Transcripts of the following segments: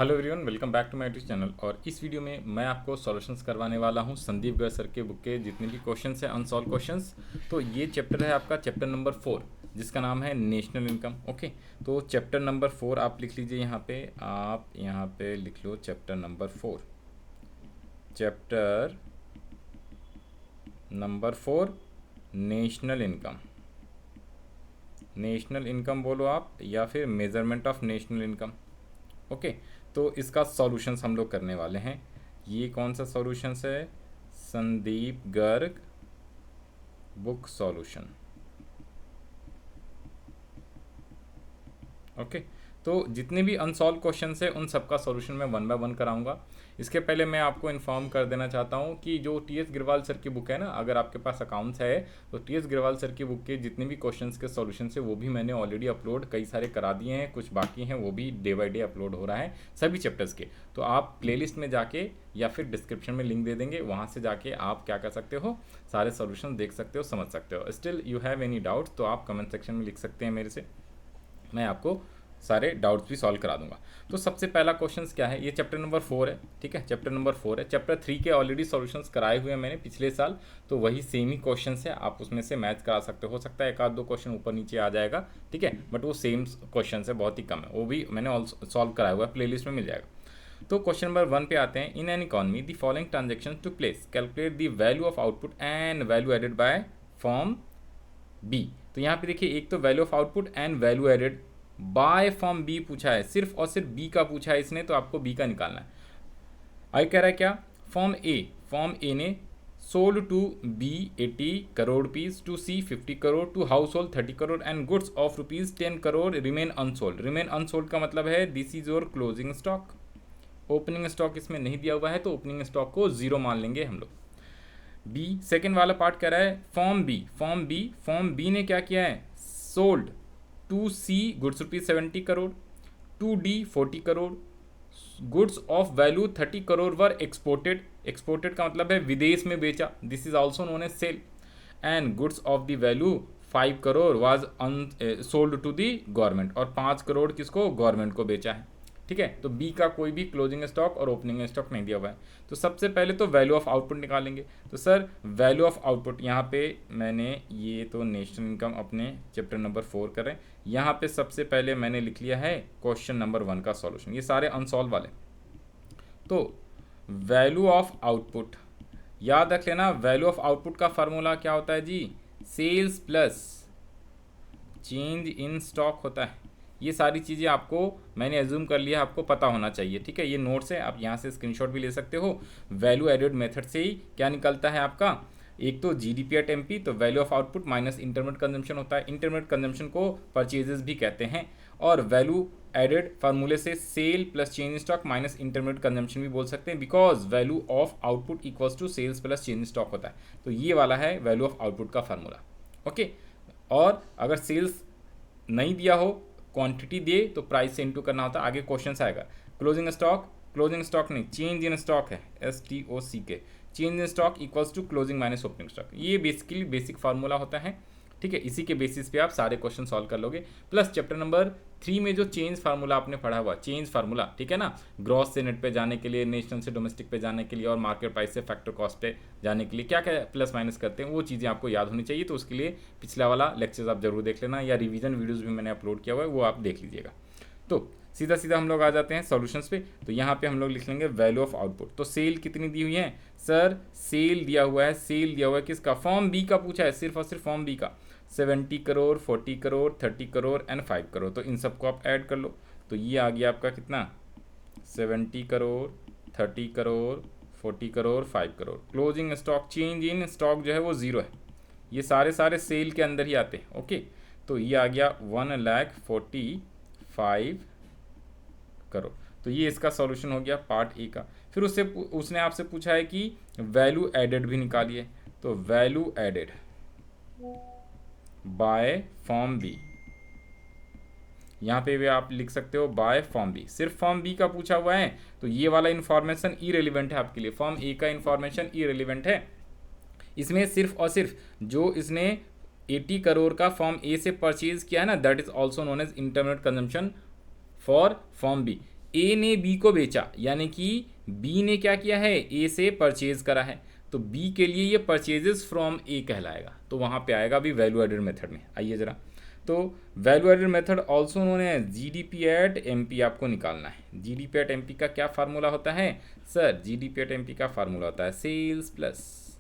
Hello everyone, welcome back to my YouTube channel. और इस video में मैं आपको सॉल्यूशंस करवाने वाला हूं संदीप गर्ग सर के बुक के जितने भी क्वेश्चंस हैं अनसॉल्व क्वेश्चंस। तो ये चैप्टर है आपका चैप्टर नंबर 4 जिसका नाम है नेशनल इनकम। ओके, तो चैप्टर नंबर 4 आप लिख लीजिए यहाँ पे, आप यहाँ पे लिख लो chapter number 4। Chapter number 4 national income. National income बोलो आप या फिर measurement of national income. Okay, तो इसका सॉल्यूशंस हम लोग करने वाले हैं। ये कौन सा सॉल्यूशंस है? Sandeep Garg book solution. Okay, तो जितने भी अनसॉल्व क्वेश्चंस है उन सबका सॉल्यूशन मैं वन बाय वन कराऊंगा। इसके पहले मैं आपको इन्फॉर्म कर देना चाहता हूं कि जो टी.एस. गिरवाल सर की बुक है ना, अगर आपके पास अकाउंट्स है तो टी.एस. गिरवाल सर की बुक के जितने भी क्वेश्चंस के सॉल्यूशन है वो भी मैंने ऑलरेडी अपलोड कई सारे करा दिए हैं, कुछ बाकी हैं वो भी डे बाई डे अपलोड हो रहा है सभी चैप्टर्स के। तो आप प्लेलिस्ट में जाके या फिर डिस्क्रिप्शन में लिंक दे देंगे, वहाँ से जाके आप क्या कर सकते हो, सारे सॉल्यूशन देख सकते हो, समझ सकते हो। Still you have any doubt तो आप कमेंट सेक्शन में लिख सकते हैं मेरे से, मैं आपको सारे डाउट्स भी सॉल्व करा दूंगा। तो सबसे पहला क्वेश्चन क्या है, ये चैप्टर नंबर 4 है, ठीक है, चैप्टर नंबर 4 है। चैप्टर 3 के ऑलरेडी सॉल्यूशंस कराए हुए हैं मैंने पिछले साल, तो वही सेम ही क्वेश्चन है, आप उसमें से मैच करा सकते हो सकता है एक आध दो क्वेश्चन ऊपर नीचे आ जाएगा, ठीक है, बट वो सेम क्वेश्चन है, बहुत ही कम है, वो भी मैंने सॉल्व कराया हुआ है, प्लेलिस्ट में मिल जाएगा। तो क्वेश्चन नंबर 1 पे आते हैं। In an economy the following transaction to place, calculate the value of output and value added by firm B. तो यहाँ पे देखिए, एक तो value of output and value added by firm B पूछा है, सिर्फ और सिर्फ बी का पूछा है इसने, तो आपको बी का निकालना है। आई कह रहा है क्या, फॉर्म ए ने sold to B 80 crore rupees, to C 50 crore, to household 30 crore and goods of rupees 10 crore remain unsold. Remain unsold का मतलब है this is your closing stock. Opening stock इसमें नहीं दिया हुआ है तो ओपनिंग स्टॉक को जीरो मान लेंगे हम लोग। बी सेकेंड वाला पार्ट कह रहा है फॉर्म बी ने क्या किया है, sold to C goods rupees 70 crore, to D 40 crore, goods of value 30 crore were exported का मतलब है विदेश में बेचा, this is also known as sale, and goods of the value 5 crore was sold to the government, और 5 करोड़ किसको, गवर्नमेंट को बेचा है, ठीक है। तो बी का कोई भी क्लोजिंग स्टॉक और ओपनिंग स्टॉक नहीं दिया हुआ है। तो सबसे पहले तो वैल्यू ऑफ आउटपुट निकालेंगे। तो सर वैल्यू ऑफ आउटपुट, यहाँ पे मैंने ये तो नेशनल इनकम अपने चैप्टर नंबर 4 कर रहे हैं, यहाँ पे सबसे पहले मैंने लिख लिया है क्वेश्चन नंबर 1 का सॉल्यूशन, ये सारे अनसॉल्व वाले। तो वैल्यू ऑफ आउटपुट याद रख लेना, वैल्यू ऑफ आउटपुट का फार्मूला क्या होता है जी, sales plus change in stock होता है। ये सारी चीज़ें आपको मैंने एज्यूम कर लिया, आपको पता होना चाहिए, ठीक है। ये नोट्स है, आप यहाँ से स्क्रीनशॉट भी ले सकते हो। वैल्यू एडेड मेथड से ही क्या निकलता है आपका, एक तो जीडीपी एट एमपी, तो value of output minus intermediate consumption होता है, इंटरमीडिएट कंजम्पशन को परचेजेस भी कहते हैं, और वैल्यू एडेड फार्मूले से sale plus change stock minus intermediate consumption भी बोल सकते हैं, because value of output equals to sales plus change stock होता है। तो ये वाला है वैल्यू ऑफ आउटपुट का फार्मूला, ओके। और अगर सेल्स नहीं दिया हो, क्वांटिटी दे तो प्राइस से इनटू करना होता है। आगे क्वेश्चन आएगा, क्लोजिंग स्टॉक नहीं, चेंज इन स्टॉक है, STOCK, change in stock equals to closing minus opening stock. ये बेसिकली बेसिक फार्मूला होता है, ठीक है। इसी के बेसिस पे आप सारे क्वेश्चन सॉल्व कर लोगे। प्लस चैप्टर नंबर 3 में जो चेंज फार्मूला आपने पढ़ा हुआ, चेंज फार्मूला, ठीक है ना, ग्रॉस से नेट पे जाने के लिए, नेशनल से डोमेस्टिक पे जाने के लिए, और मार्केट प्राइस से फैक्टर कॉस्ट पे जाने के लिए क्या क्या प्लस माइनस करते हैं, वो चीज़ें आपको याद होनी चाहिए। तो उसके लिए पिछला वाला लेक्चर्स आप जरूर देख लेना, या रिवीजन वीडियोज़ भी मैंने अपलोड किया हुआ है, वो आप देख लीजिएगा। तो सीधा सीधा हम लोग आ जाते हैं सॉल्यूशंस पे। तो यहाँ पे हम लोग लिख लेंगे वैल्यू ऑफ आउटपुट। तो सेल कितनी दी हुई है सर, सेल दिया हुआ है किसका, फॉर्म बी का पूछा है, सिर्फ और सिर्फ फॉर्म बी का, 70 करोड़, 40 करोड़, 30 करोड़ एंड 5 करोड़। तो इन सबको आप ऐड कर लो, तो ये आ गया आपका कितना, 70 crore, 30 crore, 40 crore, 5 crore. Closing stock, change in stock जो है वो जीरो है, ये सारे सेल के अंदर ही आते हैं, ओके। तो ये आ गया 1,45,000 करोड़। तो ये इसका सॉल्यूशन हो गया पार्ट ए का। फिर उसने आपसे पूछा है कि वैल्यू एडेड भी निकालिए। तो value added by firm B, यहाँ पे भी आप लिख सकते हो बाय फॉर्म बी, सिर्फ फॉर्म बी का पूछा हुआ है तो ये वाला इन्फॉर्मेशन इरेलीवेंट है आपके लिए, फॉर्म ए का इन्फॉर्मेशन इरेलीवेंट है। इसमें सिर्फ और सिर्फ जो इसने 80 करोड़ का फॉर्म ए से परचेज किया है ना, that is also known as intermediate consumption for firm B. A ने बी को बेचा, यानी कि बी ने क्या किया है, ए से परचेज करा है, तो बी के लिए ये परचेजेस फ्रॉम ए कहलाएगा, तो वहाँ पे आएगा अभी वैल्यू एडेड मेथड में। आइए ज़रा, तो value added method also known है जीडीपी एट एमपी आपको निकालना है। जीडीपी एट एमपी का क्या फार्मूला होता है सर? जीडीपी एट एमपी का फार्मूला होता है sales plus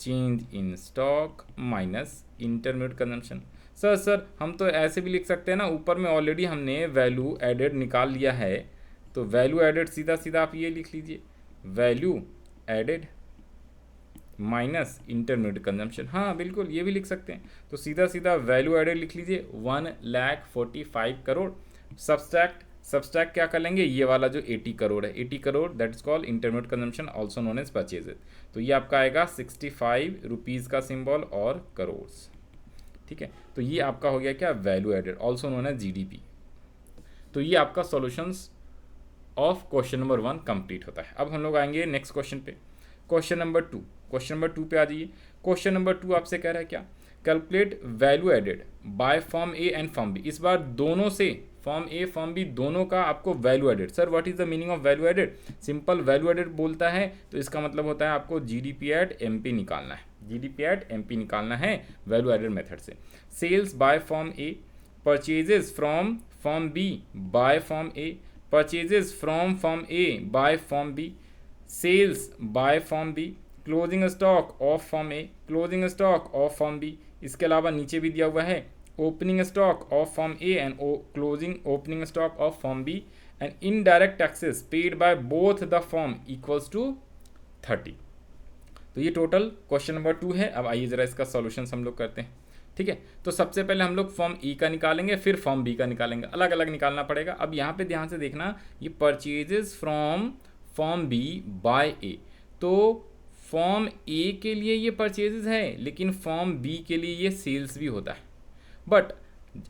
change in stock minus intermediate consumption. Sir हम तो ऐसे भी लिख सकते हैं ना, ऊपर में ऑलरेडी हमने वैल्यू एडेड निकाल लिया है, तो वैल्यू एडेड सीधा सीधा आप ये लिख लीजिए, value added minus intermediate consumption. हाँ बिल्कुल, ये भी लिख सकते हैं, तो सीधा सीधा वैल्यू एडेड लिख लीजिए 1,45 करोड़। सब्सट्रैक्ट क्या कर लेंगे, ये वाला जो 80 करोड़ है, 80 crore that is called intermediate consumption also known as purchases, तो ये आपका आएगा 65 रुपीज़ का सिंबल और करोड़। ठीक है, तो ये आपका हो गया क्या, value added also known as GDP. तो ये आपका solutions of question number 1 complete होता है। अब हम लोग आएंगे नेक्स्ट क्वेश्चन पे, क्वेश्चन नंबर 2। क्वेश्चन नंबर 2 पे आ जाइए। क्वेश्चन नंबर 2 आपसे कह रहा है क्या, calculate value added by firm A and firm B. इस बार दोनों से, फॉर्म ए फॉर्म बी दोनों का आपको value added. Sir what is the meaning of value added? Simple value added बोलता है तो इसका मतलब होता है आपको जीडीपी एट एमपी निकालना है, जीडीपी एट एमपी निकालना है वैल्यू एडेड मेथड से। Sales by firm A, purchases from firm B by firm A, purchases from firm A by firm B, sales by firm B, closing stock of firm A, closing stock of firm B. इसके अलावा नीचे भी दिया हुआ है opening stock of firm A and closing opening stock of firm B, and indirect taxes paid by both the firm equals to 30। तो ये total question number 2 है। अब आइए जरा इसका सॉल्यूशन हम लोग करते हैं। ठीक है, तो सबसे पहले हम लोग फॉर्म ई का निकालेंगे, फिर फॉर्म बी का निकालेंगे, अलग अलग निकालना पड़ेगा। अब यहाँ पे ध्यान से देखना, ये purchases from firm B by A, तो फॉर्म ए के लिए ये परचेजेस है, लेकिन फॉर्म बी के लिए ये सेल्स भी होता है। बट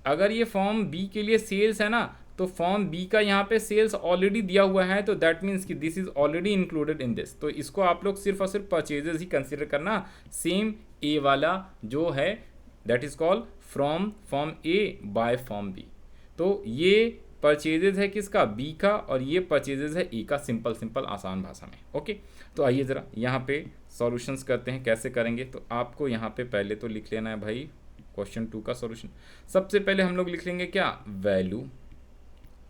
अगर ये फॉर्म बी के लिए सेल्स है ना, तो फॉर्म बी का यहाँ पे सेल्स ऑलरेडी दिया हुआ है, तो दैट मीन्स कि this is already included in this, तो इसको आप लोग सिर्फ और सिर्फ परचेजेस ही कंसिडर करना। सेम ए वाला जो है that is called from firm A by firm B, तो ये परचेजेज है किसका, बी का, और ये परचेजेज है ए का, सिंपल आसान भाषा में। ओके, तो आइए ज़रा यहाँ पे सॉल्यूशंस करते हैं। कैसे करेंगे, तो आपको यहाँ पे पहले तो लिख लेना है भाई क्वेश्चन 2 का सॉल्यूशन। सबसे पहले हम लोग लिख लेंगे क्या, value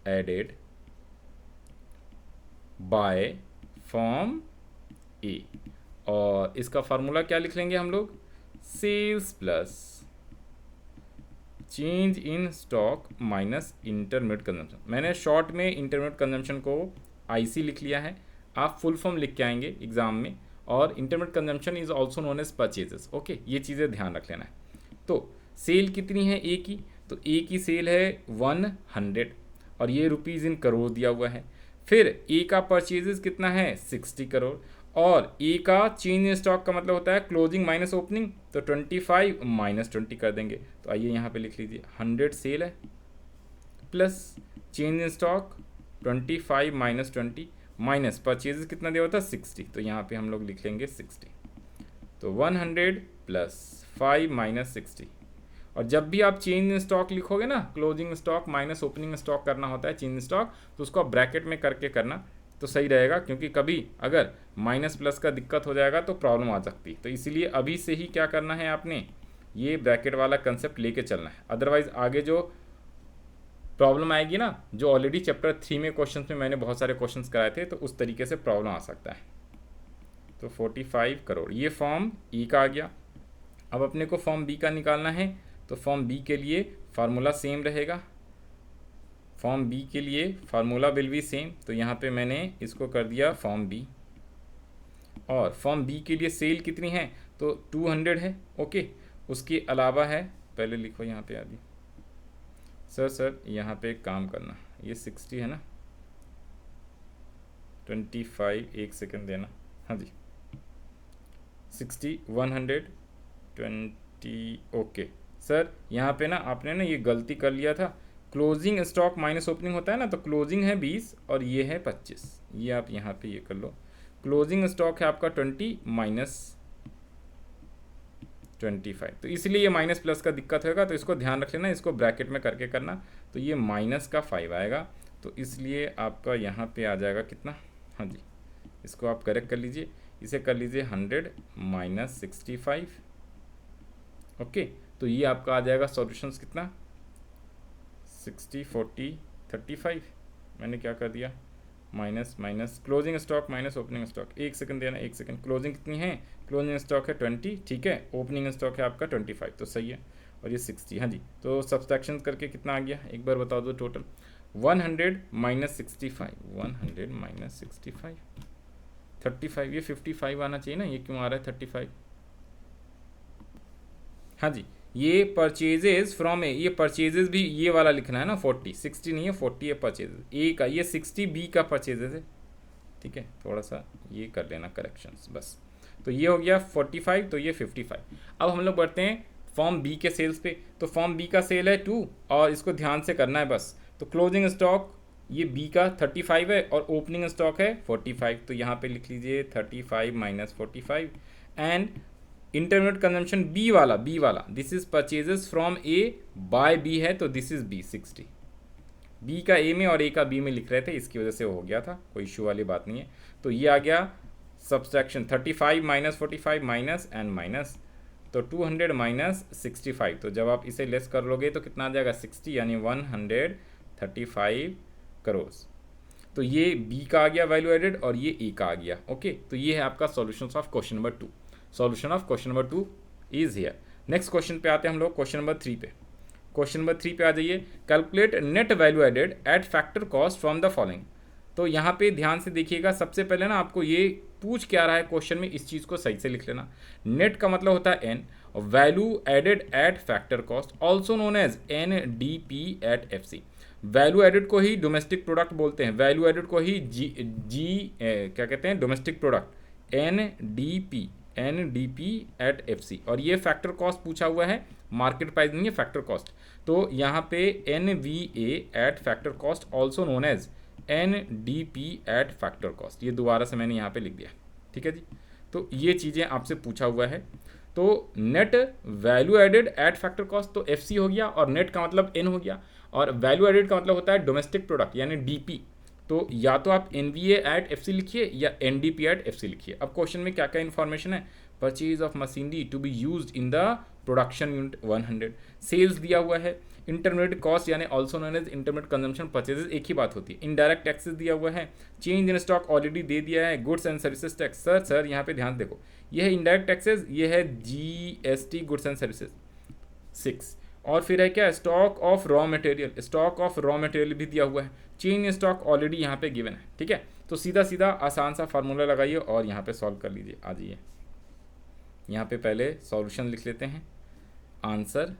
added by firm A, और इसका फार्मूला क्या लिख लेंगे हम लोग, sales plus change in stock minus intermediate consumption. मैंने शॉर्ट में इंटरमीडिएट कंजम्पशन को आईसी लिख लिया है, आप फुल फॉर्म लिख के आएंगे एग्जाम में, और intermediate consumption is also known as purchases. Okay, ये चीज़ें ध्यान रख लेना है। तो सेल कितनी है ए की, तो ए की सेल है 100, और ये रुपीज़ इन करोड़ दिया हुआ है। फिर ए का परचेजेस कितना है 60 करोड़, और ए का चेंज इन स्टॉक का मतलब होता है क्लोजिंग माइनस ओपनिंग, तो 25 माइनस 20 कर देंगे। तो आइए यहाँ पे लिख लीजिए 100 सेल है plus change in stock 25 minus 20 minus purchases कितना दिया होता है 60, तो यहाँ पे हम लोग लिख लेंगे 60, तो 100 प्लस 5 माइनस 60। और जब भी आप चेंज इन स्टॉक लिखोगे ना, closing stock minus opening stock करना होता है चेंज इन स्टॉक, तो उसको आप ब्रैकेट में करके करना तो सही रहेगा, क्योंकि कभी अगर माइनस प्लस का दिक्कत हो जाएगा तो प्रॉब्लम आ सकती है। तो इसीलिए अभी से ही क्या करना है, आपने ये ब्रैकेट वाला कंसेप्ट लेके चलना है, अदरवाइज आगे जो प्रॉब्लम आएगी ना, जो ऑलरेडी चैप्टर 3 में क्वेश्चन में मैंने बहुत सारे क्वेश्चन कराए थे, तो उस तरीके से प्रॉब्लम आ सकता है। तो 45 करोड़ ये फॉर्म ई का आ गया। अब अपने को फॉर्म बी का निकालना है, तो फॉर्म बी के लिए फार्मूला सेम रहेगा, फॉर्म बी के लिए फार्मूला विल बी सेम। तो यहाँ पे मैंने इसको कर दिया फॉर्म बी, और फॉर्म बी के लिए सेल कितनी है, तो 200 है। ओके, उसके अलावा है, पहले लिखो यहाँ पे आदि, सर यहाँ पे एक काम करना, ये 60 है ना, 25 एक सेकंड देना, हाँ जी 60 120। ओके सर, यहाँ पे ना आपने ना ये गलती कर लिया था, क्लोजिंग स्टॉक माइनस ओपनिंग होता है ना, तो क्लोजिंग है 20 और ये है 25, ये आप यहाँ पे ये कर लो। क्लोजिंग स्टॉक है आपका 20 माइनस 25, तो इसलिए ये माइनस प्लस का दिक्कत होगा, तो इसको ध्यान रख लेना, इसको ब्रैकेट में करके करना। तो ये माइनस का 5 आएगा, तो इसलिए आपका यहाँ पे आ जाएगा कितना, हाँ जी, इसको आप करेक्ट कर लीजिए, इसे कर लीजिए 100 माइनस 65। ओके, तो ये आपका आ जाएगा सॉल्यूशंस कितना 60 40 35। मैंने क्या कर दिया, minus minus closing stock minus opening stock, एक सेकंड देना, एक सेकंड। क्लोजिंग कितनी है, क्लोजिंग स्टॉक है 20, ठीक है, ओपनिंग स्टॉक है आपका 25, तो सही है, और ये 60, हाँ जी। तो सब्सट्रैक्शन करके कितना आ गया, एक बार बता दो टोटल, 100 माइनस 65, 100 माइनस 65 35, ये 55 आना चाहिए ना, ये क्यों आ रहा है 35, हाँ जी। ये परचेजेज फ्रॉम ए, ये परचेजेज भी ये वाला लिखना है ना, 40, 60 नहीं है 40 है परचेजेज, ए का, ये 60 बी का परचेजेज है, ठीक है, थोड़ा सा ये कर लेना करेक्शंस बस। तो ये हो गया 45, तो ये 55। अब हम लोग बढ़ते हैं फॉर्म बी के सेल्स पे। तो फॉर्म बी का सेल है 2, और इसको ध्यान से करना है बस। तो क्लोजिंग स्टॉक ये बी का 35 है और ओपनिंग स्टॉक है 45, तो यहाँ पे लिख लीजिए 35 minus 45। And intermediate consumption B वाला this is purchases from A by B है, तो दिस इज बी 60। बी का ए में और ए का बी में लिख रहे थे, इसकी वजह से हो गया था, कोई इशू वाली बात नहीं है। तो ये आ गया subtraction 35 minus 45 minus and minus, तो 200 माइनस 65। तो जब आप इसे लेस कर लोगे तो कितना आ जाएगा 60, यानी 135 करोड़। तो ये बी का आ गया वैल्यू एडेड और ये ए का आ गया। ओके, तो ये है आपका solution of question number 2। Solution of question number 2 is here. Next question पे आते हैं हम लोग, क्वेश्चन नंबर 3 पे। क्वेश्चन नंबर 3 पे आ जाइए, calculate net value added at factor cost from the following. तो यहाँ पे ध्यान से देखिएगा, सबसे पहले ना आपको ये पूछ क्या रहा है क्वेश्चन में, इस चीज़ को सही से लिख लेना। नेट का मतलब होता है एन, और value added at factor cost also known as NDP at FC। Value added को ही डोमेस्टिक प्रोडक्ट बोलते हैं, वैल्यू एडेड को ही क्या कहते हैं, domestic product, NDP at FC। और ये फैक्टर कॉस्ट पूछा हुआ है, मार्केट प्राइस नहीं है, फैक्टर कॉस्ट। तो यहाँ पे NVA at factor cost also known as NDP at factor cost, ये दोबारा से मैंने यहाँ पे लिख दिया, ठीक है जी। तो ये चीज़ें आपसे पूछा हुआ है। तो net value added at factor cost, तो FC हो गया, और नेट का मतलब N हो गया, और वैल्यू एडेड का मतलब होता है डोमेस्टिक प्रोडक्ट यानी DP। तो या तो आप NVA एट FC लिखिए या NDP एट FC लिखिए। अब क्वेश्चन में क्या क्या इन्फॉर्मेशन है, purchase of machinery to be used in the production unit 100, sales दिया हुआ है, इंटरमीडिएट कॉस्ट यानी also known as intermediate consumption purchases, एक ही बात होती है, इनडायरेक्ट टैक्सेस दिया हुआ है, चेंज इन स्टॉक ऑलरेडी दे दिया है, goods and services tax. Sir यहाँ पे ध्यान देखो, ये है इनडायरेक्ट टैक्सेस, ये है GST गुड्स एंड सर्विसेज 6, और फिर है क्या, stock of raw material, stock of raw material भी दिया हुआ है, चेंज इन स्टॉक ऑलरेडी यहाँ पे गिवन है, ठीक है। तो सीधा सीधा आसान सा फार्मूला लगाइए और यहाँ पे सॉल्व कर लीजिए। आ जाइए, यहाँ पे पहले सॉल्यूशन लिख लेते हैं, आंसर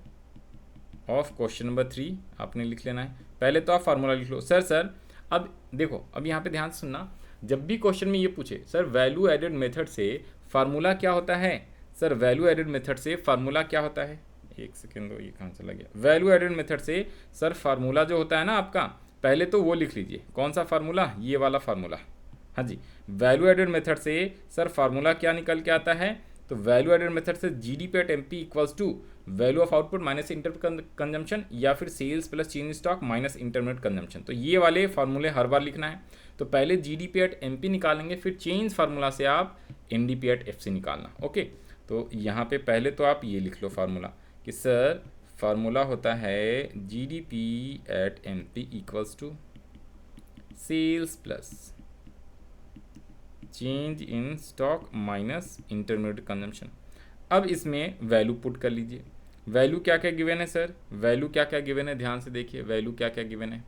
ऑफ क्वेश्चन नंबर 3 आपने लिख लेना है। पहले तो आप फार्मूला लिख लो। सर अब देखो, अब यहाँ पे ध्यान से सुनना, जब भी क्वेश्चन में ये पूछे सर वैल्यू एडेड मेथड से फार्मूला क्या होता है, सर वैल्यू एडेड मेथड से फार्मूला क्या होता है, एक सेकेंड दो, ये कहाँ चला गया, वैल्यू एडेड मेथड से सर फार्मूला जो होता है ना आपका, पहले तो वो लिख लीजिए, कौन सा फार्मूला, ये वाला फार्मूला, हाँ जी। वैल्यू एडेड मेथड से सर फार्मूला क्या निकल के आता है, तो वैल्यू एडेड मेथड से GDP at MP equals to value of output minus intermediate consumption, या फिर sales plus change stock minus intermediate consumption. तो ये वाले फार्मूले हर बार लिखना है। तो पहले GDP एट MP निकालेंगे, फिर चेंज फार्मूला से आप NDP एट FC निकालना। ओके, तो यहाँ पे पहले तो आप ये लिख लो फार्मूला कि सर फार्मूला होता है GDP at MP equals to sales plus change in stock minus intermediate consumption. अब इसमें वैल्यू पुट कर लीजिए। वैल्यू क्या क्या गिवन है सर, वैल्यू क्या क्या गिवन है, ध्यान से देखिए वैल्यू क्या क्या गिवन है।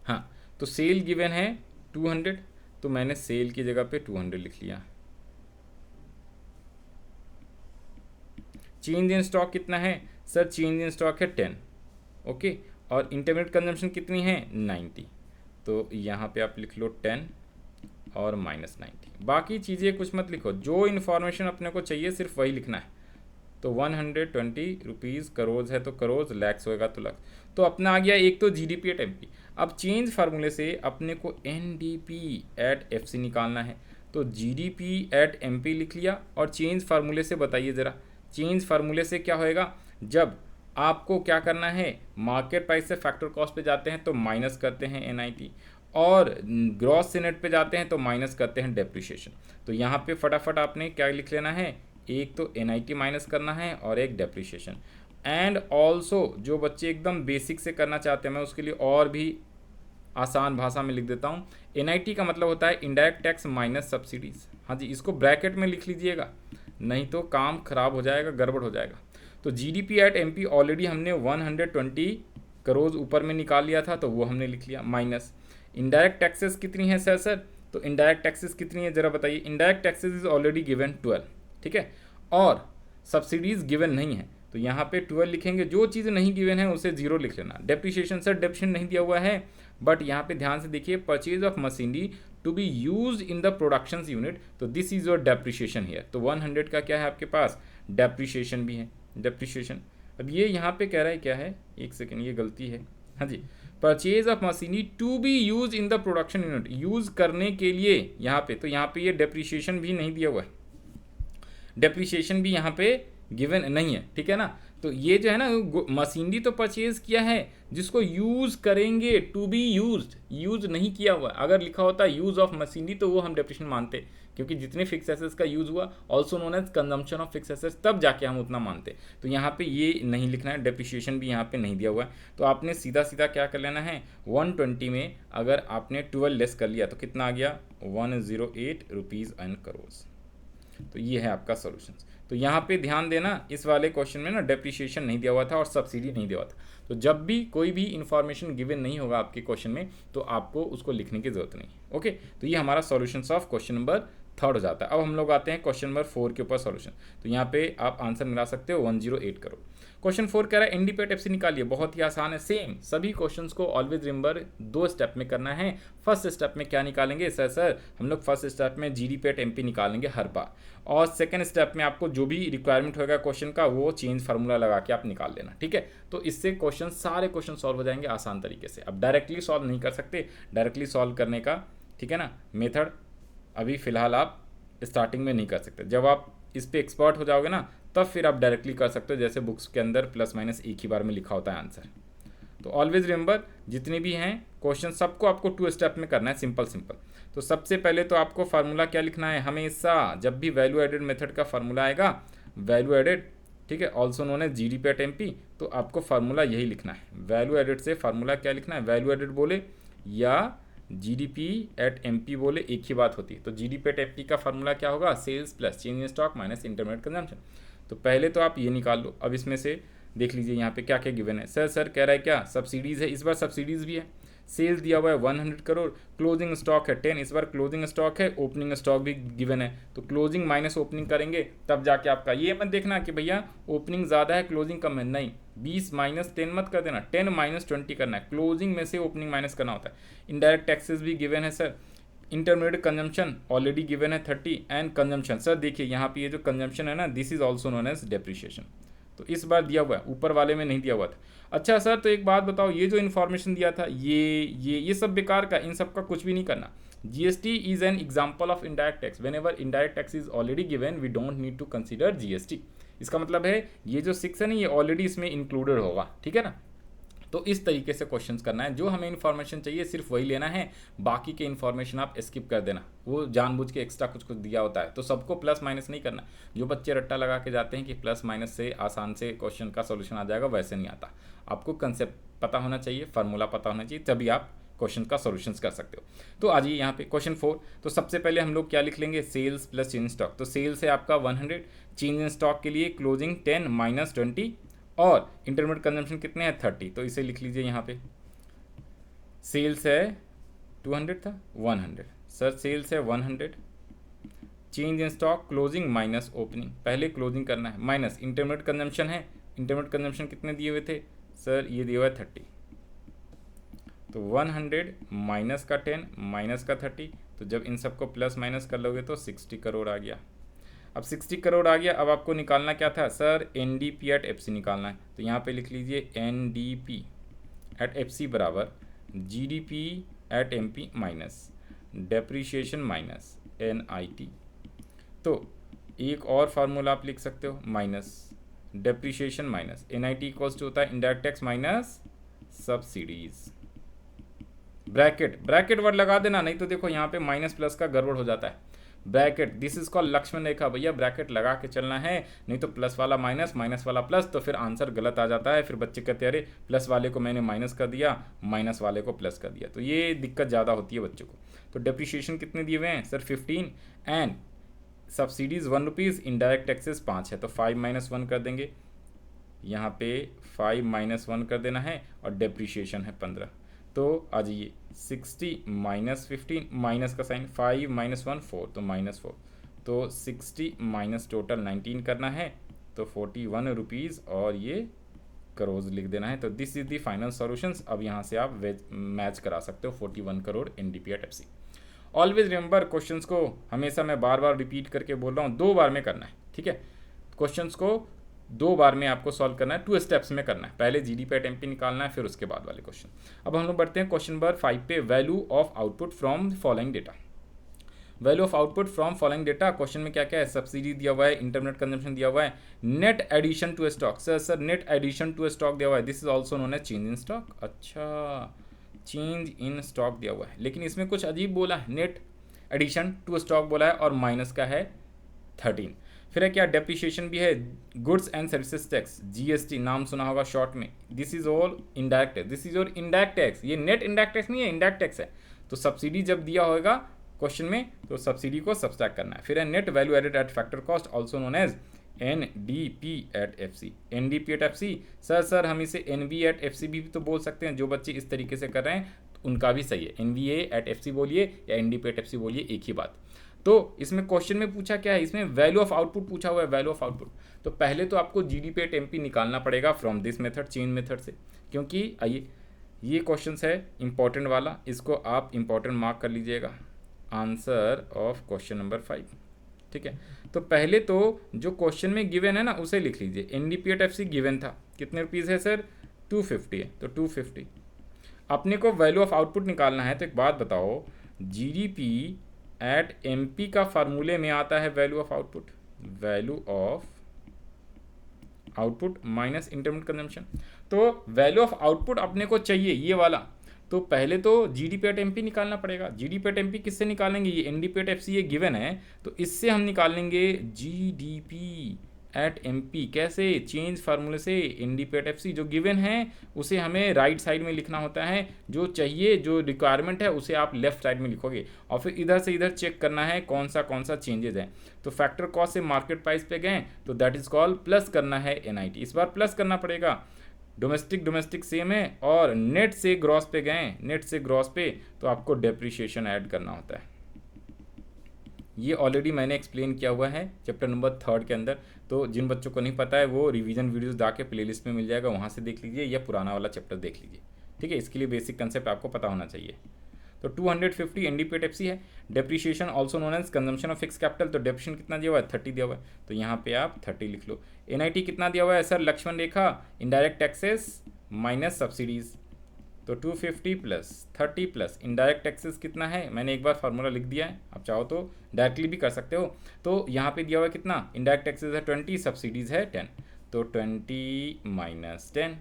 हाँ, तो सेल गिवन है 200, तो मैंने सेल की जगह पे 200 लिख लिया। चेंज इन स्टॉक कितना है, सर चेंज इन स्टॉक है 10, ओके, और इंटरमीडिएट कंजम्पशन कितनी है 90, तो यहाँ पे आप लिख लो 10 और माइनस 90। बाकी चीज़ें कुछ मत लिखो, जो इन्फॉर्मेशन अपने को चाहिए सिर्फ वही लिखना है। तो 120 रुपीज़ करोड़ है तो करोड़, लैक्स होएगा तो लैक्स। तो अपना आ गया एक तो GDP एट MP। अब चेंज फार्मूले से अपने को NDP एट FC निकालना है, तो GDP एट MP लिख लिया, और चेंज फार्मूले से बताइए ज़रा, चेंज फार्मूले से क्या होएगा, जब आपको क्या करना है, मार्केट प्राइस से फैक्टर कॉस्ट पे जाते हैं तो माइनस करते हैं NIT, और ग्रॉस से नेट पे जाते हैं तो माइनस करते हैं डेप्रिसिएशन। तो यहाँ पे फटाफट आपने क्या लिख लेना है, एक तो NIT माइनस करना है और एक डेप्रिसिएशन। एंड ऑल्सो जो बच्चे एकदम बेसिक से करना चाहते हैं, मैं उसके लिए और भी आसान भाषा में लिख देता हूँ। NIT का मतलब होता है इनडायरेक्ट टैक्स माइनस सब्सिडीज़। हाँ जी, इसको ब्रैकेट में लिख लीजिएगा, नहीं तो काम खराब हो जाएगा, गड़बड़ हो जाएगा। तो GDP एट MP ऑलरेडी हमने 120 करोड़ ऊपर में निकाल लिया था, तो वो हमने लिख लिया, माइनस इनडायरेक्ट टैक्सेस कितनी है सर, तो इनडायरेक्ट टैक्सेस कितनी है ज़रा बताइए। Indirect taxes is already given 12, ठीक है, और सब्सिडीज़ गिवन नहीं है, तो यहाँ पे 12 लिखेंगे। जो चीज़ नहीं गिवन है उसे 0 लिख लेना। डेप्रिसिएशन सर, डेप्रिसिएशन नहीं दिया हुआ है, बट यहाँ पे ध्यान से देखिए, purchase of machinery to be use in the production unit, तो this is your depreciation here. तो 100 का क्या है आपके पास, डेप्रिसिएशन भी है, डेप्रिसिएशन। अब ये यहाँ पे कह रहा है क्या है, एक सेकेंड, ये गलती है, हाँ जी, purchase of machinery to be use in the production unit, use करने के लिए यहाँ पे, तो यहाँ पे ये डेप्रिसिएशन भी नहीं दिया हुआ है, डेप्रिसिएशन भी यहाँ पे गिवन नहीं है, ठीक है ना। तो ये जो है ना, मशीनरी तो परचेज किया है, जिसको यूज़ करेंगे, टू बी यूज्ड, यूज़ नहीं किया हुआ। अगर लिखा होता यूज़ ऑफ मशीनरी तो वो हम डेप्रिसिएशन मानते, क्योंकि जितने फिक्स एसेट्स का यूज़ हुआ, also known as consumption of fix assets, तब जाके हम उतना मानते। तो यहाँ पे ये नहीं लिखना है, डेप्रिसिएशन भी यहाँ पे नहीं दिया हुआ है। तो आपने सीधा सीधा क्या कर लेना है, 120 में अगर आपने 12 लेस कर लिया तो कितना आ गया, 108 रुपीज़ एंड करोड़। तो ये है आपका सॉल्यूशन। तो यहाँ पे ध्यान देना, इस वाले क्वेश्चन में ना डेप्रिसिएशन नहीं दिया हुआ था और सब्सिडी नहीं दिया हुआ था। तो जब भी कोई भी इंफॉर्मेशन गिवन नहीं होगा आपके क्वेश्चन में, तो आपको उसको लिखने की जरूरत नहीं। ओके, तो ये हमारा सॉल्यूशंस ऑफ क्वेश्चन नंबर 3 हो जाता है। अब हम लोग आते हैं क्वेश्चन नंबर 4 के ऊपर सॉल्यूशन। तो यहाँ पे आप आंसर मिला सकते हो 108 करोड़। क्वेश्चन 4 कह रहा है NDP एट FC निकालिए। बहुत ही आसान है, सेम सभी क्वेश्चंस को ऑलवेज रिमेंबर 2 स्टेप में करना है। फर्स्ट स्टेप में क्या निकालेंगे सर हम लोग फर्स्ट स्टेप में GDP एट MP निकालेंगे हर बार, और सेकंड स्टेप में आपको जो भी रिक्वायरमेंट होगा क्वेश्चन का, वो चेंज फार्मूला लगा के आप निकाल लेना, ठीक है। तो इससे क्वेश्चन, सारे क्वेश्चन सॉल्व हो जाएंगे आसान तरीके से। अब डायरेक्टली सॉल्व नहीं कर सकते, डायरेक्टली सॉल्व करने का, ठीक है ना, मेथड अभी फिलहाल आप स्टार्टिंग में नहीं कर सकते। जब आप इस पे एक्सपर्ट हो जाओगे ना, तब फिर आप डायरेक्टली कर सकते हो, जैसे बुक्स के अंदर प्लस माइनस एक ही बार में लिखा होता है आंसर। तो ऑलवेज रिमेंबर, जितने भी हैं क्वेश्चन सबको आपको 2 स्टेप में करना है, सिंपल सिंपल। तो सबसे पहले तो आपको फार्मूला क्या लिखना है, हमेशा जब भी वैल्यू एडेड मेथड का फार्मूला आएगा, वैल्यू एडेड, ठीक है, also known as GDP at MP, तो आपको फार्मूला यही लिखना है। वैल्यू एडेड से फार्मूला क्या लिखना है, वैल्यू एडेड बोले या GDP एट MP बोले, एक ही बात होती है। तो GDP एट MP का फार्मूला क्या होगा, sales plus change in stock minus intermediate consumption. तो पहले तो आप ये निकाल लो। अब इसमें से देख लीजिए यहाँ पे क्या क्या गिवन है। सर कह रहा है क्या, सब्सिडीज़ है, इस बार सब्सिडीज़ भी है। सेल्स दिया हुआ है 100 करोड़, क्लोजिंग स्टॉक है 10, इस बार क्लोजिंग स्टॉक है, ओपनिंग स्टॉक भी गिवन है। तो क्लोजिंग माइनस ओपनिंग करेंगे, तब जाके आपका, ये मत देखना कि भैया ओपनिंग ज़्यादा है क्लोजिंग कम है, नहीं, 20 माइनस 10 मत कर देना, 10 माइनस 20 करना है, क्लोजिंग में से ओपनिंग माइनस करना होता है। इनडायरेक्ट टैक्सेस भी गिवन है sir, intermediate consumption already given है 30, एंड कंजम्पशन सर देखिए यहाँ पे ये जो कंजम्पशन है ना, this is also known as depreciation. तो इस बार दिया हुआ है, ऊपर वाले में नहीं दिया हुआ था। अच्छा सर, तो एक बात बताओ, ये जो इन्फॉर्मेशन दिया था, ये सब बेकार का, इन सब का कुछ भी नहीं करना। GST is an example of indirect tax, whenever indirect tax is already given we don't need to consider GST। इसका मतलब है ये जो 6 है ना, ये ऑलरेडी इसमें इंक्लूडेड होगा, ठीक है ना। तो इस तरीके से क्वेश्चंस करना है, जो हमें इन्फॉर्मेशन चाहिए सिर्फ वही लेना है, बाकी के इन्फॉर्मेशन आप स्किप कर देना। वो जानबूझ के एक्स्ट्रा कुछ दिया होता है, तो सबको प्लस माइनस नहीं करना। जो बच्चे रट्टा लगा के जाते हैं कि प्लस माइनस से आसान से क्वेश्चन का सोल्यूशन आ जाएगा, वैसे नहीं आता। आपको कंसेप्ट पता होना चाहिए, फार्मूला पता होना चाहिए, तभी आप क्वेश्चन का सॉल्यूशंस कर सकते हो। तो आ जाइए यहाँ पे क्वेश्चन 4। तो सबसे पहले हम लोग क्या लिख लेंगे, सेल्स प्लस चेंज स्टॉक। तो सेल्स है आपका 100, चेंज इन स्टॉक के लिए क्लोजिंग 10 माइनस 20, और इंटरमीडिएट कंजम्पशन कितने हैं 30। तो इसे लिख लीजिए यहाँ पे, सेल्स है 200 था 100, सर सेल्स है 100, change in stock closing minus opening, पहले क्लोजिंग करना है, माइनस इंटरमीडिएट कंजम्पशन है, इंटरमीडिएट कंजम्पशन कितने दिए हुए थे सर, ये दिया हुआ है 30। तो 100 माइनस का 10 माइनस का 30, तो जब इन सबको प्लस माइनस कर लोगे तो 60 करोड़ आ गया। अब 60 करोड़ आ गया, अब आपको निकालना क्या था सर, NDP एट FC निकालना है। तो यहाँ पे लिख लीजिए NDP एट FC बराबर GDP at MP minus depreciation minus NIT। तो एक और फार्मूला आप लिख सकते हो, minus depreciation minus NIT equals to होता है indirect tax minus subsidies. Bracket word लगा देना, नहीं तो देखो यहाँ पे माइनस प्लस का गड़बड़ हो जाता है। Bracket, this is called Lakshman rekha, भैया ब्रैकेट लगा के चलना है, नहीं तो प्लस वाला माइनस, माइनस वाला प्लस, तो फिर आंसर गलत आ जाता है। फिर बच्चे कहते हैं अरे प्लस वाले को मैंने माइनस कर दिया, माइनस वाले को प्लस कर दिया, तो ये दिक्कत ज़्यादा होती है बच्चों को। तो डेप्रीशिएशन कितने दिए हुए हैं sir 15 and subsidies 1 rupees, indirect taxes 5 है, तो 5 - 1 कर देंगे, यहाँ पे 5 - 1 कर देना है, और डेप्रीशिएशन है 15। तो आ जाइए 60 - 15 माइनस का साइन, 5 - 1 4, तो -4, तो 60 माइनस टोटल 19 करना है, तो 41 रुपीज़, और ये करोड़ लिख देना है। तो this is the final solutions. अब यहाँ से आप मैच करा सकते हो 41 crore NDP at FC। Always remember, questions को हमेशा मैं बार बार रिपीट करके बोल रहा हूँ, 2 बार में करना है, ठीक है। क्वेश्चंस को 2 बार में आपको सॉल्व करना है, 2 स्टेप्स में करना है। पहले GDP at MP निकालना है, फिर उसके बाद वाले क्वेश्चन। अब हम लोग बढ़ते हैं क्वेश्चन नंबर 5 पे, value of output from following data. Value of output from following data, question में क्या क्या है, सब्सिडी दिया हुआ है, इंटरनेट कंजम्पशन दिया हुआ है, net addition to stock. Sir net addition to stock दिया हुआ है, this is also known as change in stock. अच्छा, चेंज इन स्टॉक दिया हुआ है, लेकिन इसमें कुछ अजीब बोला है, नेट एडिशन टू स्टॉक बोला है, और माइनस का है 13। फिर है क्या, डेप्रिशिएशन भी है, goods and services tax, GST नाम सुना होगा शॉर्ट में, this is all indirect tax, this is your indirect tax, ये नेट इनडायरेक्ट टैक्स नहीं है, इनडायरेक्ट टैक्स है। तो सब्सिडी जब दिया होगा क्वेश्चन में, तो सब्सिडी को सब्सट्रैक्ट करना है। फिर है net value added at factor cost, also known as NDP at FC। NDP at FC, sir हम इसे NV at FC भी तो बोल सकते हैं। जो बच्चे इस तरीके से कर रहे हैं उनका भी सही है, NVA at FC बोलिए या NDP at FC बोलिए, एक ही बात। तो इसमें क्वेश्चन में पूछा क्या है, इसमें वैल्यू ऑफ आउटपुट पूछा हुआ है, वैल्यू ऑफ आउटपुट। तो पहले तो आपको GDP at MP निकालना पड़ेगा from this method, change method से, क्योंकि आइए ये क्वेश्चन है इंपॉर्टेंट वाला, इसको आप इंपॉर्टेंट मार्क कर लीजिएगा, आंसर ऑफ क्वेश्चन नंबर 5, ठीक है। तो पहले तो जो क्वेश्चन में गिवन है ना उसे लिख लीजिए। NDP at FC गिवन था, कितने रुपीज़ है सर, 250 है, तो 250। अपने को वैल्यू ऑफ आउटपुट निकालना है, तो एक बात बताओ, GDP at MP का फार्मूले में आता है value of output, value of output minus intermediate consumption. तो वैल्यू ऑफ आउटपुट अपने को चाहिए ये वाला, तो पहले तो GDP at MP निकालना पड़ेगा। GDP at MP किससे निकालेंगे, ये NDP at FC ये गिवन है, तो इससे हम निकालेंगे GDP at MP, कैसे, चेंज फार्मूले से। NDP at FC जो गिवन है उसे हमें राइट साइड में लिखना होता है, जो चाहिए जो रिक्वायरमेंट है उसे आप लेफ्ट साइड में लिखोगे, और फिर इधर से इधर चेक करना है कौन सा चेंजेस है। तो फैक्टर कॉस्ट से मार्केट प्राइस पे गए, तो दैट इज कॉल्ड प्लस करना है NIT, इस बार प्लस करना पड़ेगा। डोमेस्टिक सेम है, और नेट से ग्रॉस पे गए, नेट से ग्रॉस पे, तो आपको डेप्रिशिएशन ऐड करना होता है। ये ऑलरेडी मैंने एक्सप्लेन किया हुआ है चैप्टर नंबर 3 के अंदर, तो जिन बच्चों को नहीं पता है वो रिवीजन वीडियोस जाके प्लेलिस्ट में मिल जाएगा, वहाँ से देख लीजिए, या पुराना वाला चैप्टर देख लीजिए, ठीक है। इसके लिए बेसिक कंसेप्ट आपको पता होना चाहिए। तो 250 NDP at FC है। Depreciation also known as consumption of fix capital, तो डेप्रिशिएशन कितना दिया हुआ है, 30 दिया हुआ है, तो यहाँ पे आप 30 लिख लो। NIT कितना दिया हुआ है सर, लक्ष्मण रेखा, इनडायरेक्ट टैक्सेस माइनस सब्सिडीज, तो 250 प्लस 30 प्लस इनडायरेक्ट टैक्सेस कितना है, मैंने एक बार फार्मूला लिख दिया है, आप चाहो तो डायरेक्टली भी कर सकते हो। तो यहाँ पे दिया हुआ है कितना, इनडायरेक्ट टैक्सेस है 20, सब्सिडीज है 10, तो 20 - 10,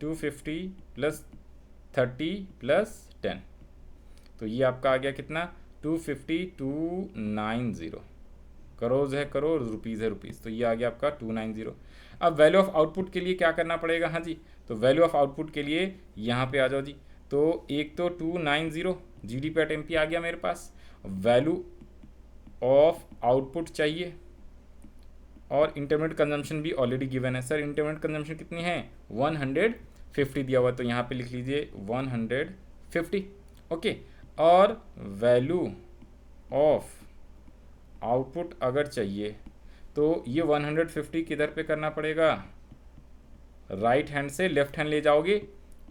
250 प्लस 30 प्लस 10, तो ये आपका आ गया कितना, 250,290, करोड़ है करोड़, रुपीज़ है रुपीज़, तो ये आ गया आपका 290। अब वैल्यू ऑफ आउटपुट के लिए क्या करना पड़ेगा, हाँ जी, तो वैल्यू ऑफ आउटपुट के लिए यहाँ पे आ जाओ जी। तो एक तो 290 GDP at MP आ गया मेरे पास, वैल्यू ऑफ आउटपुट चाहिए, और इंटरमीडिएट कंजम्पशन भी ऑलरेडी गिवन है। सर इंटरमीडिएट कंजम्पशन कितनी है, 150 दिया हुआ, तो यहाँ पे लिख लीजिए 150, ओके। और वैल्यू ऑफ आउटपुट अगर चाहिए तो ये 150 किधर पे करना पड़ेगा, राइट हैंड से लेफ्ट हैंड ले जाओगे,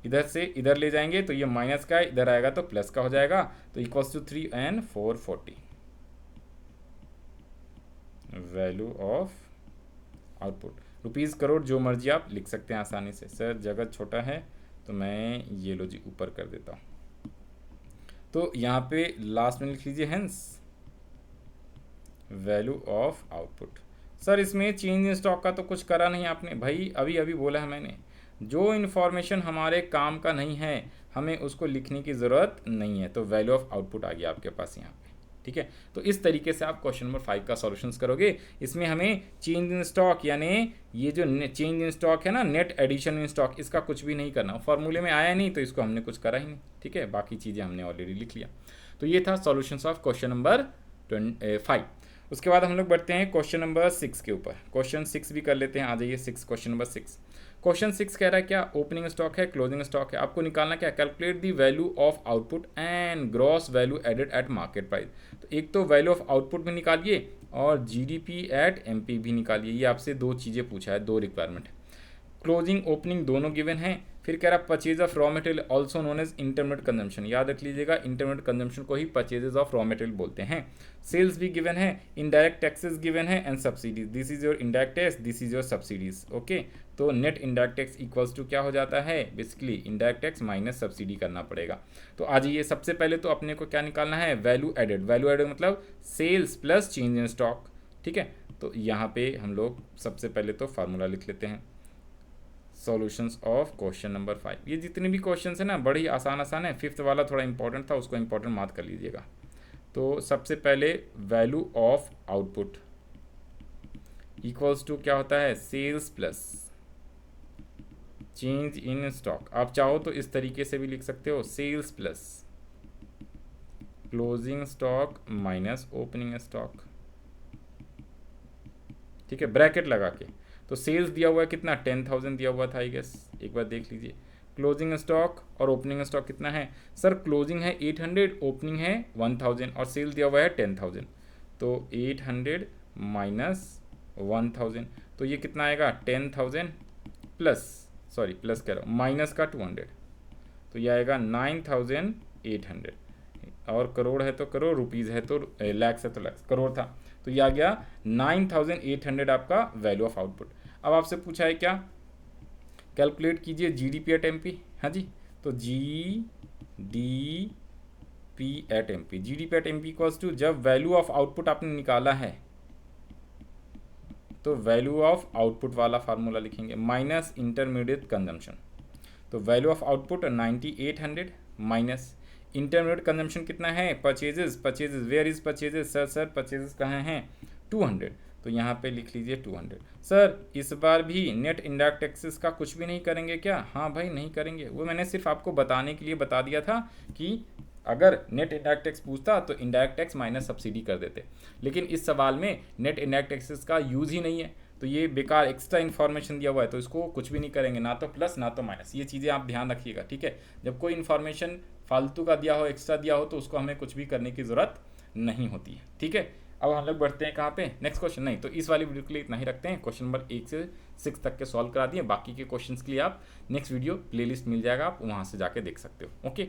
इधर से इधर ले जाएंगे, तो ये माइनस का है, इधर आएगा तो प्लस का हो जाएगा, तो equals to 3 and 440 value of output. Rupees crore जो मर्जी आप लिख सकते हैं आसानी से। सर जगह छोटा है तो मैं ये लो जी ऊपर कर देता हूँ, तो यहाँ पे लास्ट में लिख लीजिए hence value of output. Sir इसमें चेंज इन स्टॉक का तो कुछ करा नहीं आपने। भाई अभी अभी बोला है मैंने, जो इन्फॉर्मेशन हमारे काम का नहीं है हमें उसको लिखने की ज़रूरत नहीं है। तो वैल्यू ऑफ आउटपुट आ गया आपके पास यहाँ पे, ठीक है। तो इस तरीके से आप क्वेश्चन नंबर 5 का सॉल्यूशंस करोगे। इसमें हमें चेंज इन स्टॉक यानी ये जो चेंज इन स्टॉक है ना, नेट एडिशन इन स्टॉक, इसका कुछ भी नहीं करना। फॉर्मूले में आया नहीं तो इसको हमने कुछ करा ही नहीं, ठीक है। बाकी चीज़ें हमने ऑलरेडी लिख लिया। तो ये था सॉल्यूशंस ऑफ क्वेश्चन नंबर 5। उसके बाद हम लोग बढ़ते हैं क्वेश्चन नंबर 6 के ऊपर। क्वेश्चन 6 भी कर लेते हैं, आ जाइए 6, क्वेश्चन नंबर 6। क्वेश्चन 6 कह रहा है क्या, ओपनिंग स्टॉक है, क्लोजिंग स्टॉक है, आपको निकालना क्या, calculate the value of output and gross value added at market price. तो एक तो वैल्यू ऑफ आउटपुट भी निकालिए और जीडीपी एट एमपी भी निकालिए। ये आपसे दो चीज़ें पूछा है, दो रिक्वायरमेंट है। क्लोजिंग ओपनिंग दोनों गिवन है। फिर कह रहा purchase of raw material also known as intermediate consumption. याद रख लीजिएगा, इंटरमीडिएट कंजम्पशन को ही परचेजेज ऑफ रॉ मटेरियल बोलते हैं। सेल्स भी गिवन है, इनडायरेक्ट टैक्सेस गिवन है and subsidies. This is your indirect tax, this is your subsidies. Okay, तो net indirect tax equals to क्या हो जाता है, basically indirect tax minus subsidy करना पड़ेगा। तो आज ये सबसे पहले तो अपने को क्या निकालना है, वैल्यू एडेड। वैल्यू एडेड मतलब sales plus change in stock, ठीक है। तो यहाँ पे हम लोग सबसे पहले तो फार्मूला लिख लेते हैं, सॉल्यूशंस ऑफ क्वेश्चन नंबर 5। ये जितने भी क्वेश्चन है ना बड़ी आसान है। 5th वाला थोड़ा इंपॉर्टेंट था, उसको इंपॉर्टेंट मार्क कर लीजिएगा। तो सबसे पहले value of output equals to क्या होता है, sales plus change in stock. आप चाहो तो इस तरीके से भी लिख सकते हो, sales plus closing stock minus opening stock, ठीक है, ब्रैकेट लगा के। तो सेल्स दिया हुआ है कितना, 10,000 दिया हुआ था आई गेस, एक बार देख लीजिए। क्लोजिंग स्टॉक और ओपनिंग स्टॉक कितना है, सर क्लोजिंग है 800, ओपनिंग है 1000 और सेल दिया हुआ है 10,000। तो 800 माइनस 1000, तो ये कितना आएगा, 10,000 प्लस, सॉरी प्लस कह रहा हूँ, माइनस का 200, तो ये आएगा 9,800। और करोड़ है तो करोड़, रुपीज़ है तो लैक्स है तो लैक्स, करोड़ था तो ये आ गया 9,800 आपका वैल्यू ऑफ आउटपुट। अब आपसे पूछा है क्या, कैलकुलेट कीजिए जीडीपी एट एमपी। हाँ जी, तो GDP at MP, GDP at MP equals to, जब वैल्यू ऑफ आउटपुट आपने निकाला है तो वैल्यू ऑफ आउटपुट वाला फार्मूला लिखेंगे माइनस इंटरमीडिएट कंजम्पशन। तो value of output 9,800 minus intermediate consumption कितना है, purchases, purchases where is purchases, sir purchases कहाँ हैं, 200। तो यहाँ पे लिख लीजिए 200। सर इस बार भी नेट इनडायरेक्ट टैक्सेस का कुछ भी नहीं करेंगे क्या, हाँ भाई नहीं करेंगे। वो मैंने सिर्फ आपको बताने के लिए बता दिया था कि अगर नेट इनडायरेक्ट टैक्स पूछता तो इनडायरेक्ट टैक्स माइनस सब्सिडी कर देते, लेकिन इस सवाल में नेट इनडायरेक्ट टैक्सेस का यूज़ ही नहीं है, तो ये बेकार एक्स्ट्रा इन्फॉर्मेशन दिया हुआ है, तो इसको कुछ भी नहीं करेंगे, ना तो प्लस ना तो माइनस। ये चीज़ें आप ध्यान रखिएगा, ठीक है। जब कोई इन्फॉर्मेशन फालतू का दिया हो, एक्स्ट्रा दिया हो, तो उसको हमें कुछ भी करने की ज़रूरत नहीं होती है, ठीक है। अब हम लोग बढ़ते हैं कहाँ पे, नेक्स्ट क्वेश्चन। नहीं तो इस वाली वीडियो के लिए इतना ही रखते हैं। क्वेश्चन नंबर 1 से 6 तक के सॉल्व करा दिए। बाकी के क्वेश्चंस के लिए आप नेक्स्ट वीडियो प्लेलिस्ट मिल जाएगा, आप वहाँ से जाके देख सकते हो। ओके।